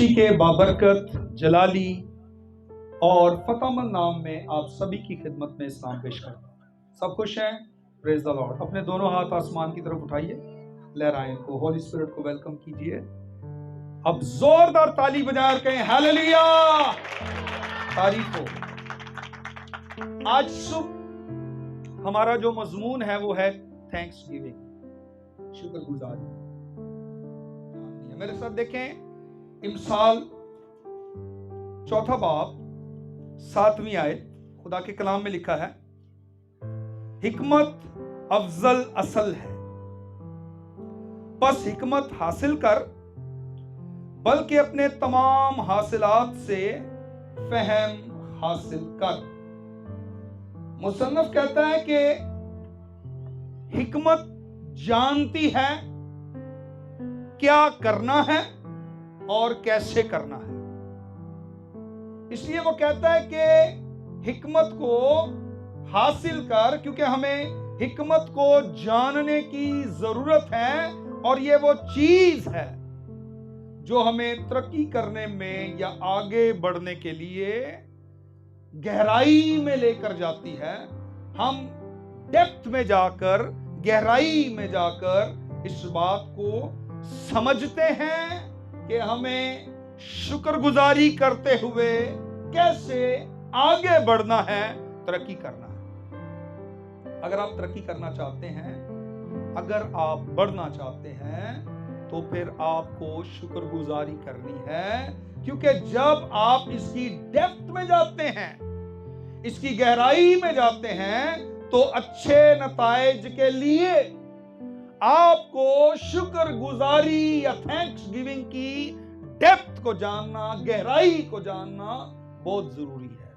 मसीह के बाबरकत जलाली और फतेहमंद नाम में आप सभी की खिदमत में इस्लाम पेश करता हूं। सब खुश हैं? Praise the Lord. अपने दोनों हाथ आसमान की तरफ उठाइए, लहराएं को, होली स्पिरिट को वेलकम कीजिए। अब जोरदार ताली बजाकर कहें हालेलुया, तारीफ हो। आज सुबह हमारा जो मजमून है वो है थैंक्स गिविंग, शुक्रगुजारी। मेरे साथ देखें इमसाल 4 बाब 7वीं आयत, खुदा के कलाम में लिखा है, हिकमत अफजल असल है, बस हिकमत हासिल कर, बल्कि अपने तमाम हासिलात से फहम हासिल कर। मुसन्नफ कहता है कि हिकमत जानती है क्या करना है और कैसे करना है, इसलिए वो कहता है कि हिकमत को हासिल कर, क्योंकि हमें हिकमत को जानने की जरूरत है और ये वो चीज है जो हमें तरक्की करने में या आगे बढ़ने के लिए गहराई में लेकर जाती है। हम डेप्थ में जाकर, गहराई में जाकर इस बात को समझते हैं कि हमें शुक्रगुजारी करते हुए कैसे आगे बढ़ना है, तरक्की करना है। अगर आप तरक्की करना चाहते हैं, अगर आप बढ़ना चाहते हैं, तो फिर आपको शुक्रगुजारी करनी है, क्योंकि जब आप इसकी डेप्थ में जाते हैं, इसकी गहराई में जाते हैं, तो अच्छे नताइज के लिए आपको शुक्रगुजारी या थैंक्स गिविंग की डेप्थ को जानना, गहराई को जानना बहुत जरूरी है।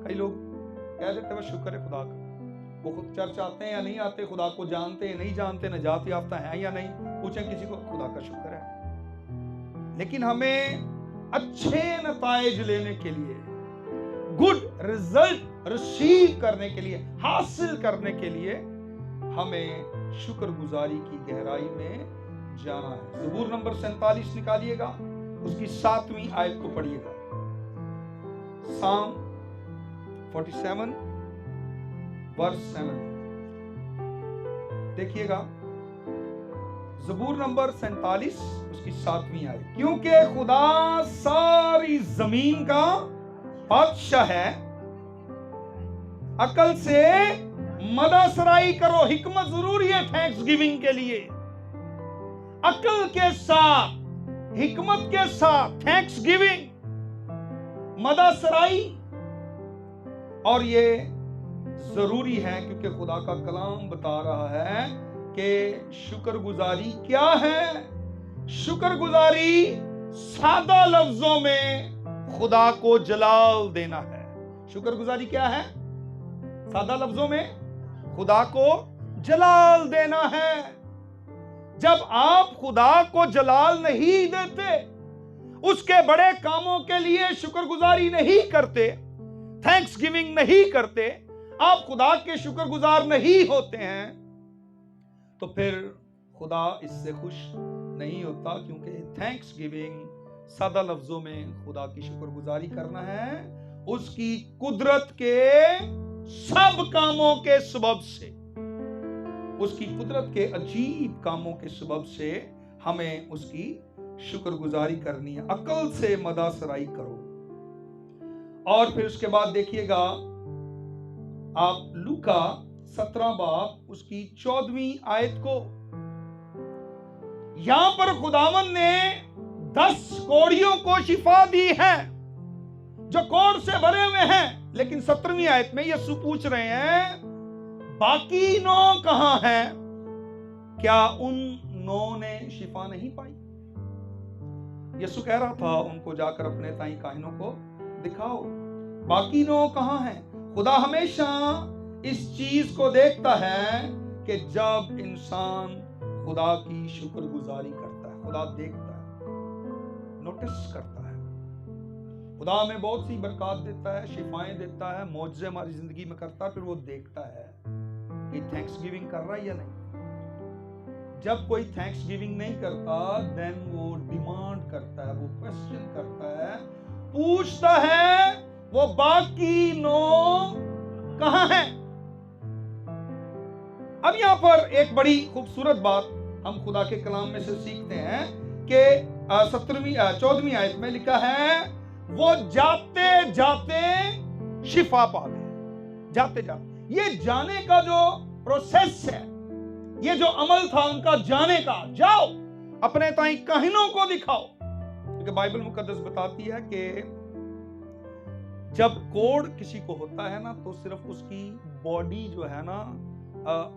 कई लोग कह देते हैं शुक्र है खुदा का, वो खुद चर्च आते हैं या नहीं आते, खुदा को जानते हैं नहीं जानते, नजात याफ्ता है या नहीं, पूछें किसी को, खुदा का शुक्र है। लेकिन हमें अच्छे नताइज लेने के लिए, गुड रिजल्ट रिसीव करने के लिए, हासिल करने के लिए हमें शुक्रगुजारी की गहराई में जाना है। ज़बूर नंबर 47 निकालिएगा, उसकी 7वीं आयत को पढ़िएगा। साम 47 वर्स 7 देखिएगा। ज़बूर नंबर 47 उसकी 7वीं आयत, क्योंकि खुदा सारी जमीन का बादशाह है, अकल से मदासराई करो। हिकमत जरूरी है थैंक्स गिविंग के लिए। अकल के साथ, हिकमत के साथ थैंक्स गिविंग, मदासराई, और ये जरूरी है क्योंकि खुदा का कलाम बता रहा है कि शुक्रगुजारी क्या है। शुक्रगुजारी सादा लफ्जों में खुदा को जलाल देना है। शुक्रगुजारी क्या है? सादा लफ्जों में खुदा को जलाल देना है। जब आप खुदा को जलाल नहीं देते, उसके बड़े कामों के लिए शुक्रगुजारी नहीं करते, थैंक्स गिविंग नहीं करते, आप खुदा के शुक्रगुजार नहीं होते हैं, तो फिर खुदा इससे खुश नहीं होता, क्योंकि थैंक्स गिविंग सादा लफ्जों में खुदा की शुक्रगुजारी करना है, उसकी कुदरत के सब कामों के सबब से, उसकी कुदरत के अजीब कामों के सबब से हमें उसकी शुक्रगुजारी करनी है। अकल से मदासराई करो। और फिर उसके बाद देखिएगा आप लूका 17 बाब उसकी 14वीं आयत को। यहां पर खुदावन ने 10 कोढ़ियों को शिफा दी है जो कोढ़ से भरे हुए हैं, लेकिन 17वीं आयत में यीशु पूछ रहे हैं, बाकी 9 कहां हैं? क्या उन 9 ने शिफा नहीं पाई? यीशु कह रहा था उनको, जाकर अपने ताई काहिनों को दिखाओ, बाकी 9 कहां हैं? खुदा हमेशा इस चीज को देखता है कि जब इंसान खुदा की शुक्रगुजारी करता है, खुदा देखता है, नोटिस करता है। खुदा हमें बहुत सी बरकत देता है, शिफाएं देता है, मौजज़े हमारी जिंदगी में करता है, फिर वो देखता है कि थैंक्स गिविंग कर रहा है या नहीं। जब कोई थैंक्स गिविंग नहीं करता, देन वो डिमांड करता है, वो क्वेश्चन करता है, पूछता है, वो बाकी 9 कहां है? अब यहां पर एक बड़ी खूबसूरत बात हम खुदा के कलाम में से सीखते हैं कि 14वीं आयत में लिखा है, वो जाते जाते शिफा पा गए। जाते जाते, ये जाने का जो प्रोसेस है, ये जो अमल था उनका जाने का, जाओ अपने ताई काहिनों को दिखाओ। क्योंकि बाइबल मुकद्दस बताती है कि जब कोढ़ किसी को होता है ना, तो सिर्फ उसकी बॉडी जो है ना,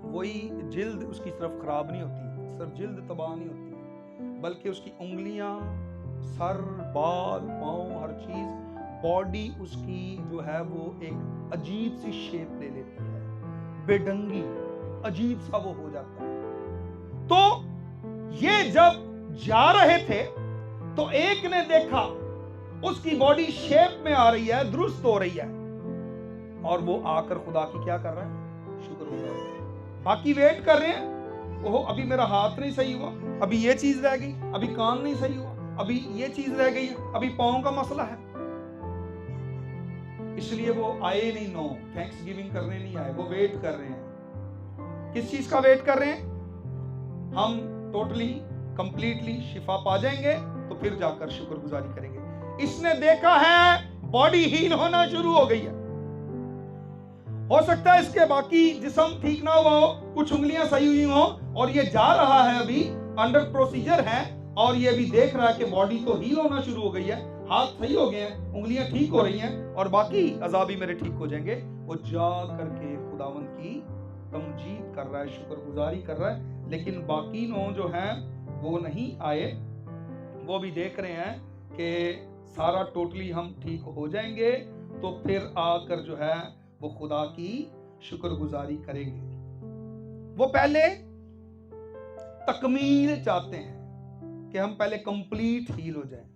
वही जिल्द उसकी सिर्फ खराब नहीं होती, सिर्फ जिल्द तबाह नहीं होती, बल्कि उसकी उंगलियां, सर, बाल, पांव, हर चीज, बॉडी उसकी जो है वो एक अजीब सी शेप ले लेती है, बेढंगी, अजीब सा वो हो जाता है। तो ये जब जा रहे थे तो एक ने देखा उसकी बॉडी शेप में आ रही है, दुरुस्त हो रही है, और वो आकर खुदा की क्या कर रहा है? शुक्रगुजार। बाकी वेट कर रहे हैं, ओहो अभी मेरा हाथ नहीं सही हुआ, अभी ये चीज रह गई, अभी कान नहीं सही हुआ, अभी ये चीज रह गई, अभी पांव का मसला है। इसलिए वो आए नहीं, नो थैंक्स गिविंग करने नहीं आए, वो वेट कर रहे हैं। किस चीज का वेट कर रहे हैं? हम टोटली कंप्लीटली शिफा पा जाएंगे तो फिर जाकर शुक्रगुजारी करेंगे। इसने देखा है बॉडी हील होना शुरू हो गई है। हो सकता है इसके बाकी जिस्म ठीक ना हुआ हो, कुछ उंगलियां सही हुई हो, और ये जा रहा है, अभी अंडर प्रोसीजर है, और ये भी देख रहा है कि बॉडी तो हील होना शुरू हो गई है, हाथ सही हो गए हैं, उंगलियां ठीक हो रही हैं, और बाकी अज़ा भी मेरे ठीक हो जाएंगे। वो जा करके खुदावंद की तमजीद कर रहा है, शुक्रगुजारी कर रहा है। लेकिन बाकी 9 जो हैं वो नहीं आए। वो भी देख रहे हैं कि सारा टोटली हम ठीक हो जाएंगे तो फिर आकर जो है वो खुदा की शुक्रगुजारी करेंगे। वो पहले तकमील चाहते हैं कि हम पहले कंप्लीट हील हो जाएं,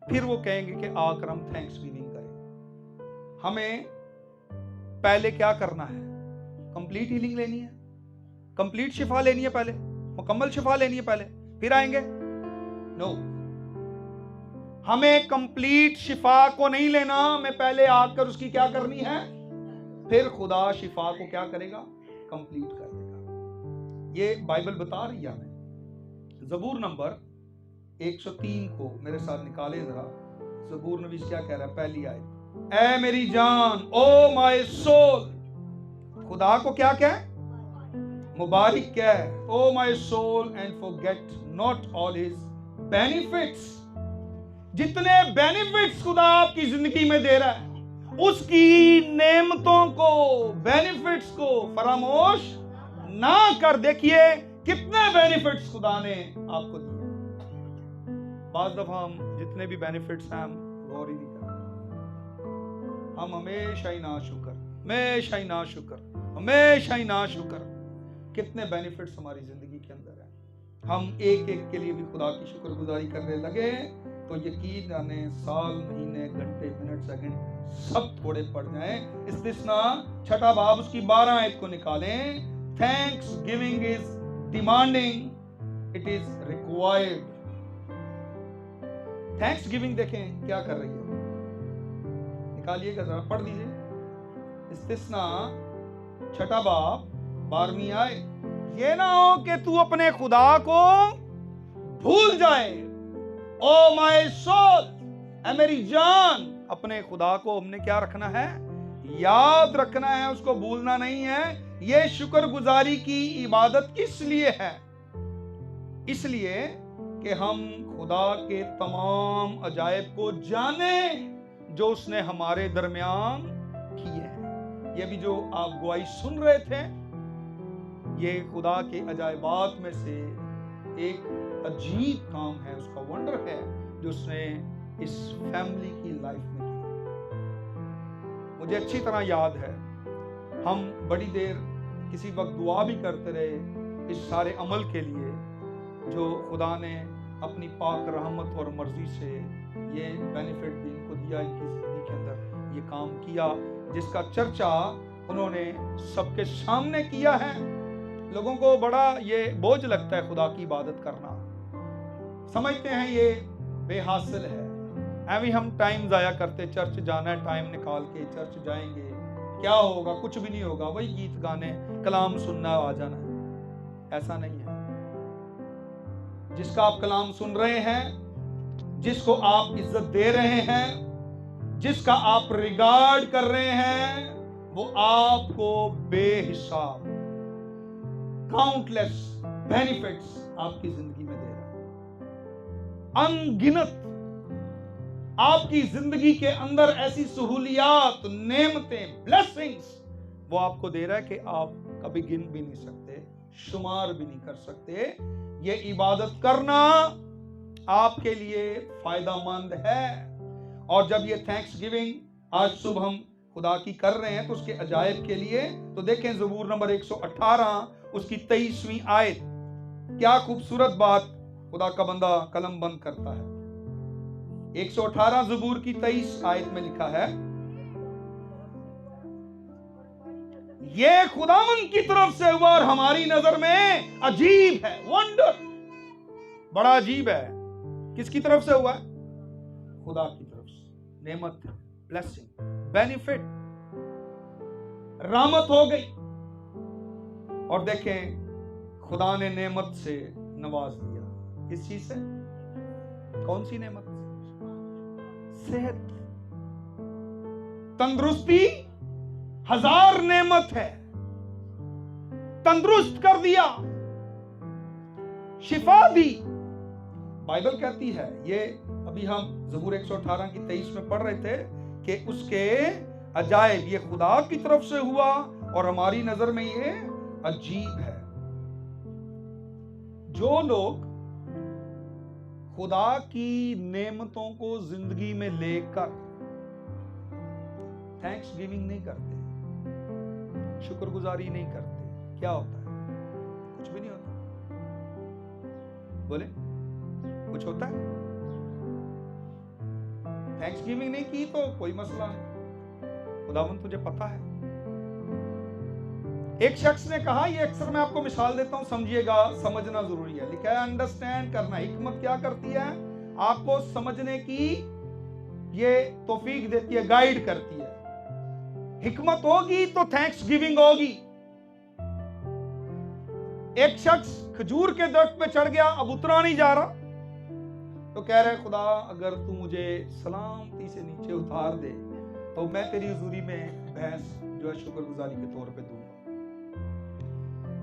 फिर वो कहेंगे कि आकर हम थैंक्स गिविंग करें। हमें पहले क्या करना है? कंप्लीट हीलिंग लेनी है, कंप्लीट शिफा लेनी है, पहले मुकम्मल शिफा लेनी है, पहले फिर आएंगे। नो, हमें कंप्लीट शिफा को नहीं लेना, हमें पहले आकर उसकी क्या करनी है, फिर खुदा शिफा को क्या करेगा? कंप्लीट कर देगा। ये बाइबल बता रही है हमें। ज़बूर नंबर 103 को मेरे साथ निकाले जरा। ज़बूर नबी क्या कह रहा है? पहली आयत, ऐ मेरी जान, ओ माय सोल, खुदा को क्या कह? मुबारक कह, O my soul, and forget not all his benefits. जितने बेनिफिट्स खुदा आपकी जिंदगी में दे रहा है, उसकी नेमतों को, बेनिफिट्स को फरामोश ना कर। देखिए कितने बेनिफिट्स खुदा ने आपको दिए। बाज़ दफा हम जितने भी बेनिफिट्स हैं हम गौर ही नहीं करते। हम हमेशा ही नाशुक्र, हमेशा ही नाशुक्र, हमेशा ही नाशुक्र। कितने बेनिफिट्स हमारी जिंदगी के अंदर है। हम एक एक के लिए भी खुदा की शुक्रगुजारी करने लगे तो यकीन जाने साल, महीने, घंटे, मिनट, सेकंड सब थोड़े पड़ जाएं। इस्तिस्ना 6 बाब उसकी 12 आयत को निकालें। Thanks giving is demanding, it is required. Thanks giving देखें क्या कर रही है, निकालिएगा जरा, पढ़ दीजिए। इस्तिस्ना 6 बाब 12वीं आयत। ये ना हो कि तू अपने खुदा को भूल जाए। ओ माय सोल, ऐ मेरी जान, अपने खुदा को हमने क्या रखना है? याद रखना है, उसको भूलना नहीं है। ये शुक्रगुजारी की इबादत किस लिए है? इसलिए कि हम खुदा के तमाम अजायब को जाने जो उसने हमारे दरमियान किए हैं। ये भी जो आप गवाही सुन रहे थे, ये खुदा के अजायबात में से एक अजीब काम है, उसका वंडर है जो उसने इस फैमिली की लाइफ में किया। मुझे अच्छी तरह याद है, हम बड़ी देर किसी वक्त दुआ भी करते रहे इस सारे अमल के लिए जो खुदा ने अपनी पाक रहमत और मर्जी से ये बेनिफिट भी इनको दिया, इनकी जिंदगी के अंदर ये काम किया जिसका चर्चा उन्होंने सबके सामने किया है। लोगों को बड़ा ये बोझ लगता है खुदा की इबादत करना, समझते हैं ये बेहासिल है। अभी हम टाइम जाया करते, चर्च जाना है, टाइम निकाल के चर्च जाएंगे, क्या होगा, कुछ भी नहीं होगा, वही गीत गाने, कलाम सुनना, आ जाना है। ऐसा नहीं है। जिसका आप कलाम सुन रहे हैं, जिसको आप इज्जत दे रहे हैं, जिसका आप रिगार्ड कर रहे हैं, वो आपको बेहिसाब काउंटलेस बेनिफिट्स आपकी जिंदगी में दे रहा है। अनगिनत आपकी जिंदगी के अंदर ऐसी सहूलियात, नेमतें, ब्लेसिंग्स वो आपको दे रहा है कि आप कभी गिन भी नहीं सकते, शुमार भी नहीं कर सकते। ये इबादत करना आपके लिए फायदामंद है। और जब ये थैंक्स गिविंग आज सुबह हम खुदा की कर रहे हैं तो उसके अजायब के लिए तो देखें ज़बूर नंबर 118 उसकी 23वीं आयत, क्या खूबसूरत बात खुदा का बंदा कलम बंद करता है। 118 ज़बूर की 23 आयत में लिखा है, ये खुदावंद की तरफ से हुआ और हमारी नजर में अजीब है। वंडर, बड़ा अजीब है। किसकी तरफ से हुआ है? खुदा की तरफ से। नेमत, ब्लेसिंग, बेनिफिट, रहमत हो गई। और देखें खुदा ने नेमत से नवाज दिया। किस चीज से? कौन सी नेमत? सेहत, तंदुरुस्ती 1000 नेमत है, तंदुरुस्त कर दिया, शिफा दी। बाइबल कहती है, ये अभी हम ज़बूर 118 की 23 में पढ़ रहे थे कि उसके अजायब ये खुदा की तरफ से हुआ और हमारी नजर में ये अजीब है। जो लोग खुदा की नेमतों को जिंदगी में लेकर थैंक्स गिविंग नहीं करते, शुक्रगुजारी नहीं करते, क्या होता है? कुछ भी नहीं होता। बोले, कुछ होता है? थैंक्स गिविंग नहीं की तो कोई मसला नहीं, खुदावंद तुझे पता है। एक शख्स ने कहा, ये अक्सर मैं आपको मिसाल देता हूं, समझिएगा, समझना जरूरी है। लिखा है अंडरस्टैंड करना। हिकमत क्या करती है? आपको समझने की ये तौफीक देती है, गाइड करती है। हिकमत होगी तो थैंक्स गिविंग होगी। एक शख्स खजूर के दरख्त पे चढ़ गया, अब उतरा नहीं जा रहा, तो कह रहे खुदा अगर तू मुझे सलामती से नीचे उतार दे तो मैं तेरी हुजूरी में भैंस जो है शुक्रगुजारी के तौर पे दूंगा।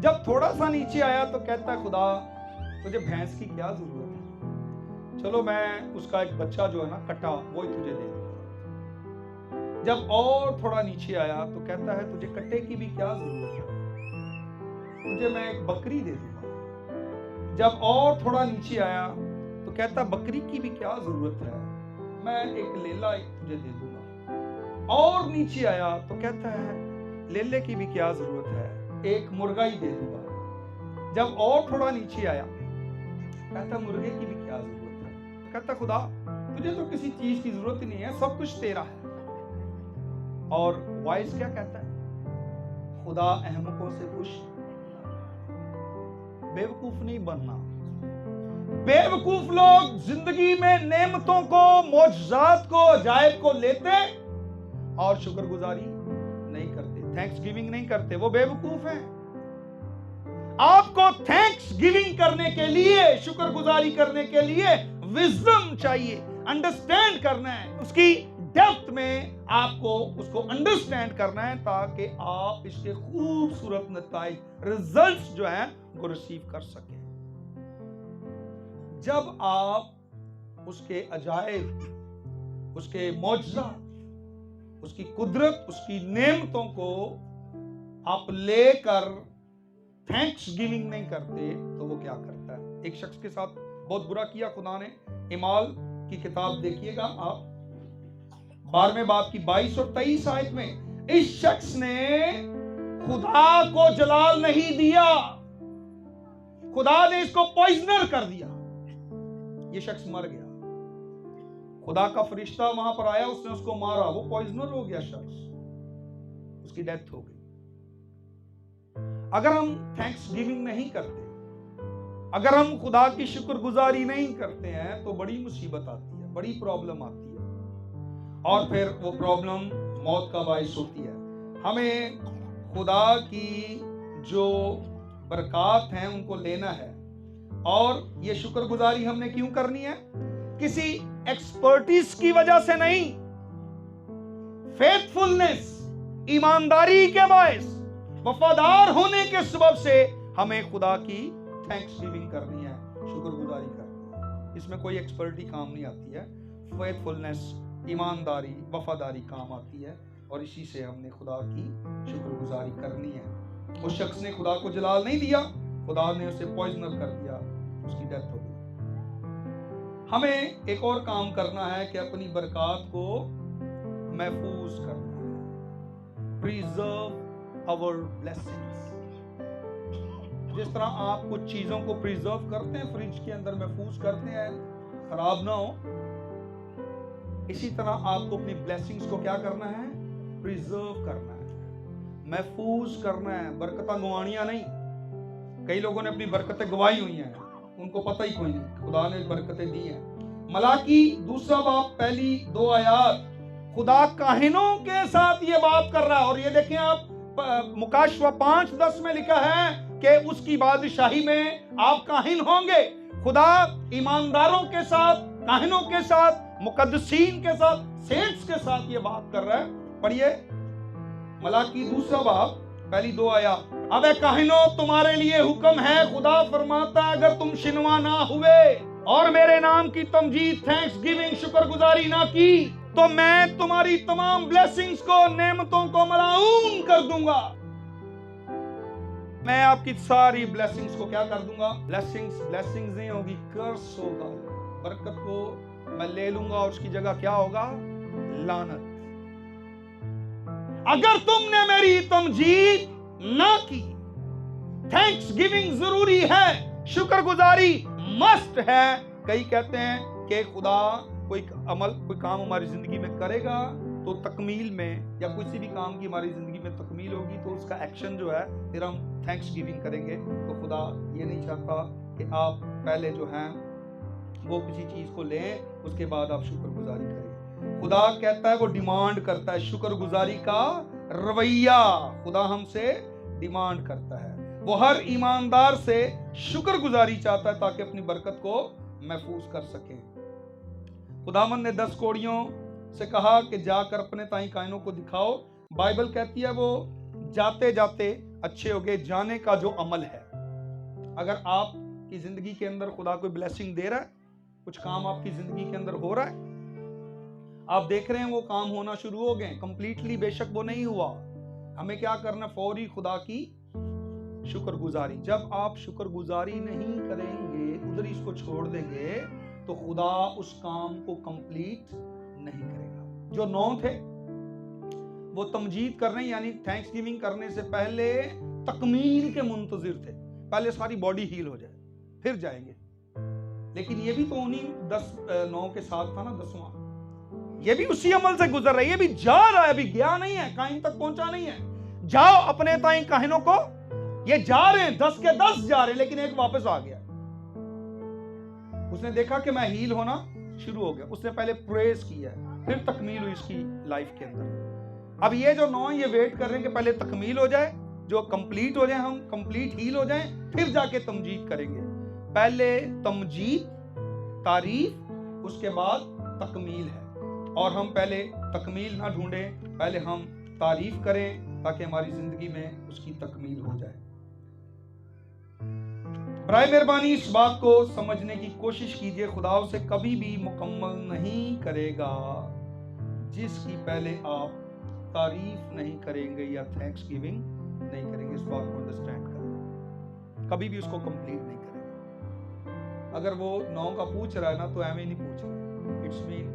जब थोड़ा सा नीचे आया तो कहता है खुदा तुझे भैंस की क्या जरूरत है, चलो मैं उसका एक बच्चा जो है ना कटा वो ही तुझे दे दूंगा। जब और थोड़ा नीचे आया तो कहता है तुझे कट्टे की भी क्या जरूरत है, तुझे मैं एक बकरी दे दूंगा। जब और थोड़ा नीचे आया तो कहता बकरी की भी क्या जरूरत है, मैं एक लेला तुझे दे दूंगा। और नीचे आया तो कहता है लेले की भी क्या जरूरत है, एक मुर्गा ही दे दूंगा। जब और थोड़ा नीचे आया कहता मुर्गे की भी क्या जरूरत है। कहता खुदा तुझे तो किसी चीज की जरूरत ही नहीं है, सब कुछ तेरा है। और वाइस क्या कहता है? खुदा अहमकों से खुश, बेवकूफ नहीं बनना। बेवकूफ लोग जिंदगी में नेमतों को, मौजज़ात को, अजायब को लेते और शुक्रगुजारी नहीं करते, थैंक्स गिविंग नहीं करते, वो बेवकूफ हैं। आपको थैंक्स गिविंग करने के लिए, शुक्रगुजारी करने के लिए विजडम चाहिए, अंडरस्टैंड करना है, उसकी डेप्थ में आपको उसको अंडरस्टैंड करना है ताकि आप इसके खूबसूरत नताइज, रिजल्ट्स जो हैं वो रिसीव कर सकें। जब आप उसके अजायब, उसके मौजज़ा, उसकी कुदरत, उसकी नेमतों को आप लेकर थैंक्स गिविंग नहीं करते तो वो क्या करता है? एक शख्स के साथ बहुत बुरा किया खुदा ने। इमाल की किताब देखिएगा आप, 12वें बाब की 22 और 23 आयत में, इस शख्स ने खुदा को जलाल नहीं दिया, खुदा ने इसको पॉइजनर कर दिया, ये शख्स मर गया। खुदा का फरिश्ता वहां पर आया, उसने उसको मारा, वो पॉइजनर हो गया शख्स, उसकी डेथ हो गई। अगर हम थैंक्स गिविंग नहीं करते, अगर हम खुदा की शुक्रगुजारी नहीं करते हैं, तो बड़ी मुसीबत आती है, बड़ी प्रॉब्लम आती है, और फिर वो प्रॉब्लम मौत का बायस होती है। हमें खुदा की जो बरकत हैं उनको लेना है, और ये शुक्रगुजारी हमने क्यों करनी है? किसी एक्सपर्टीज की वजह से नहीं, फेथफुलनेस, ईमानदारी के बायस, वफादार होने के सबब से हमें खुदा की थैंक्स गिविंग करनी है, शुक्रगुजारी करनी है। इसमें कोई एक्सपर्टी काम नहीं आती है, फेथफुलनेस, ईमानदारी, वफादारी काम आती है, और इसी से हमने खुदा की शुक्रगुजारी करनी है। उस शख्स ने खुदा को जलाल नहीं दिया, खुदा ने उसे पॉइजनर कर दिया, उसकी डेथ हो गई। हमें एक और काम करना है कि अपनी बरकत को महफूज करना है, प्रिजर्व आवर ब्लेसिंग्स। जिस तरह आप कुछ चीजों को प्रिजर्व करते हैं, फ्रिज के अंदर महफूज करते हैं खराब ना हो, इसी तरह आपको अपनी ब्लेसिंग्स को क्या करना है? प्रिजर्व करना है, महफूज करना है, बरकतें गंवानियां नहीं। कई लोगों ने अपनी बरकतें गंवाई हुई हैं, उनको पता ही कोई नहीं खुदा ने बरकतें दी हैं। मलाकी 2 बाब पहली 2 आयत, खुदा काहिनों के साथ ये बात कर रहा है। और ये देखें आप, मुकाशवा 5:10 में लिखा है कि उसकी बादशाही में आप काहिन होंगे। खुदा ईमानदारों के साथ, काहिनों के साथ, मुकद्दसीन के साथ, सेंट्स के साथ ये बात कर रहा है। पढ़िए मलाकी 2 बाब पहली 2 आयत। अब काहिनों, तुम्हारे लिए हुक्म है, खुदा फरमाता है, अगर तुम शिनवा ना हुए और मेरे नाम की तमजीद, थैंक्स गिविंग, शुक्रगुजारी ना की, तो मैं तुम्हारी तमाम ब्लेसिंग्स को, नेमतों को मलाऊन कर दूंगा। मैं आपकी सारी ब्लेसिंग्स को क्या कर दूंगा? ब्लेसिंग्स नहीं होगी, कर्स होगा। बरकत को मैं ले लूंगा और उसकी जगह क्या होगा? लानत। अगर तुमने मेरी तमजीद ना की, थैंक्स गिविंग जरूरी है, शुक्रगुजारी मस्ट है। कई कहते हैं कि खुदा कोई अमल, कोई काम हमारी जिंदगी में करेगा तो तकमील में, या किसी भी काम की हमारी जिंदगी में तकमील होगी तो उसका एक्शन जो है फिर हम थैंक्स गिविंग करेंगे। तो खुदा ये नहीं चाहता कि आप पहले जो है वो किसी चीज को लें, उसके बाद आप शुक्रगुजारी करें। खुदा कहता है, वो डिमांड करता है शुक्रगुजारी का रवैया। खुदा हमसे डिमांड करता है, वो हर ईमानदार से शुक्रगुजारी चाहता है ताकि अपनी बरकत को महफूज कर सके। खुदावंद ने 10 कोड़ियों से कहा कि जाकर अपने ताई कायनों को दिखाओ। बाइबल कहती है वो जाते जाते अच्छे हो गए, जाने का जो अमल है। अगर आपकी जिंदगी के अंदर खुदा कोई ब्लेसिंग दे रहा है, कुछ काम आपकी जिंदगी के अंदर हो रहा है, आप देख रहे हैं वो काम होना शुरू हो गए, कंप्लीटली बेशक वो नहीं हुआ, हमें क्या करना? फौरी खुदा की शुक्रगुजारी। जब आप शुक्रगुजारी नहीं करेंगे, उधर इसको छोड़ देंगे, तो खुदा उस काम को कंप्लीट नहीं करेगा। जो 9 थे वो तमजीद करने, यानी थैंक्स गिविंग करने से पहले तकमील के मुंतजिर थे, पहले सारी बॉडी हील हो जाए फिर जाएंगे। लेकिन ये भी तो उन्हीं 9 के साथ था ना, 10वां, ये भी उसी अमल से गुजर रहा है, ये भी जा रहा है, अभी गया नहीं है, काहिन तक पहुंचा नहीं है। जाओ अपने ताई काहिनों को, ये जा रहे हैं, 10 के 10 जा रहे हैं, लेकिन एक वापस आ गया। उसने देखा कि मैं हील होना शुरू हो गया, उसने पहले प्रेज किया, फिर तकमील हुई इसकी लाइफ के अंदर। अब ये जो 9 ये वेट कर रहे हैं कि पहले तकमील हो जाए, जो कंप्लीट हो जाए, हम कंप्लीट हील हो जाएं, फिर जाके तमजीद करेंगे। पहले तमजीद, तारीफ, उसके बाद तकमील है। और हम पहले तकमील ना ढूंढें, पहले हम तारीफ करें ताकि हमारी जिंदगी में उसकी तकमील हो जाए। बराए मेहरबानी इस बात को समझने की कोशिश कीजिए, खुदा उसे कभी भी मुकम्मल नहीं करेगा जिसकी पहले आप तारीफ नहीं करेंगे या थैंक्स गिविंग नहीं करेंगे। इस बात को अंडरस्टैंड करें, कभी भी उसको कंप्लीट नहीं करेंगे। अगर वो 9 का पूछ रहा है ना, तो एम ही नहीं पूछ रहा, इट्स मीन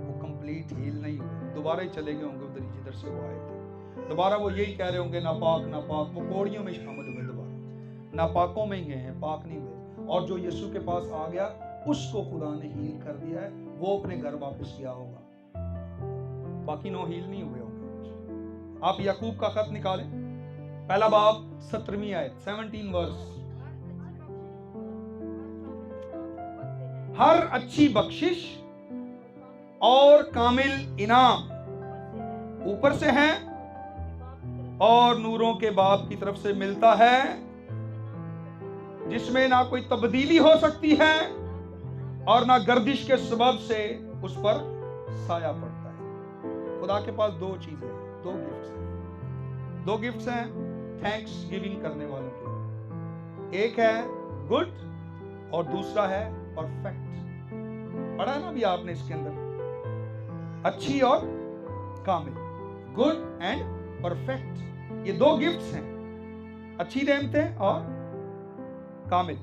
वो कंप्लीट हील नहीं हुए, दोबारा ही चले गए होंगे उधर जिधर से वो आए थे। दोबारा वो यही कह रहे होंगे नापाक नापाक, वो कोड़ियों में शामिल हुए, दोबारा नापाकों में ही गए हैं, पाक नहीं हुए। और जो यीशु के पास आ गया उसको खुदा ने हील कर दिया है, वो अपने घर वापस गया होगा, बाकी 9 हील नहीं हुए होंगे। आप याकूब का खत निकालें, पहला बाब 17वीं आयत 17 वर्स। हर अच्छी बख्शिश और कामिल इनाम ऊपर से है और नूरों के बाप की तरफ से मिलता है, जिसमें ना कोई तब्दीली हो सकती है और ना गर्दिश के सबब से उस पर साया पड़ता है। खुदा के पास दो चीजें हैं, दो गिफ्ट्स हैं थैंक्स गिविंग करने वालों के लिए। एक है गुड और दूसरा है परफेक्ट। पढ़ा है ना अभी आपने इसके अंदर, अच्छी और कामिल, गुड एंड परफेक्ट, ये दो गिफ्ट्स हैं, अच्छी नेमतें और कामिल।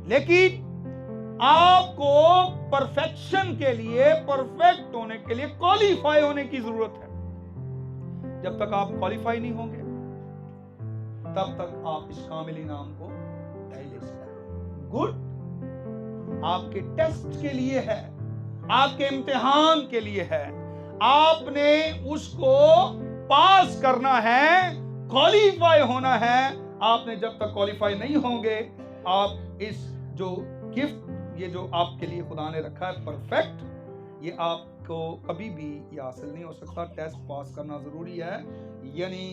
लेकिन आपको परफेक्शन के लिए, परफेक्ट होने के लिए क्वालिफाई होने की जरूरत है। जब तक आप क्वालिफाई नहीं होंगे तब तक आप इस कामिल इनाम को नहीं ले सकते। गुड आपके टेस्ट के लिए है, आपके इम्तिहान के लिए है, आपने उसको पास करना है, क्वालिफाई होना है। आपने जब तक क्वालिफाई नहीं होंगे, आप इस जो गिफ्ट, ये जो आपके लिए खुदा ने रखा है परफेक्ट, ये आपको कभी भी ये हासिल नहीं हो सकता। टेस्ट पास करना जरूरी है, यानी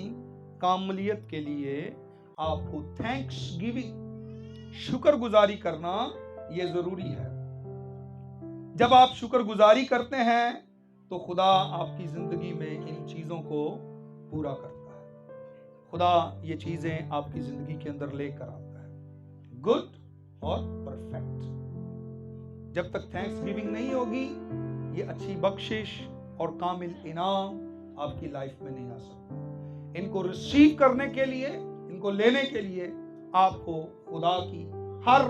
कामलियत के लिए आपको थैंक्स गिविंग, शुक्रगुजारी करना ये जरूरी है। जब आप शुक्रगुजारी करते हैं तो खुदा आपकी जिंदगी में इन चीजों को पूरा करता है। खुदा ये चीजें आपकी जिंदगी के अंदर लेकर आता है, गुड और परफेक्ट। जब तक थैंक्स गिविंग नहीं होगी, ये अच्छी बख्शिश और कामिल इनाम आपकी लाइफ में नहीं आ सकता। इनको रिसीव करने के लिए, इनको लेने के लिए आपको खुदा की हर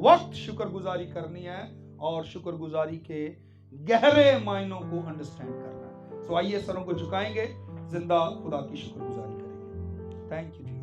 वक्त शुक्रगुजारी करनी है और शुक्रगुजारी के गहरे मायनों को अंडरस्टैंड करना है। सो आइए सरों को झुकाएंगे, जिंदा खुदा की शुक्रगुजारी करेंगे। Thank you.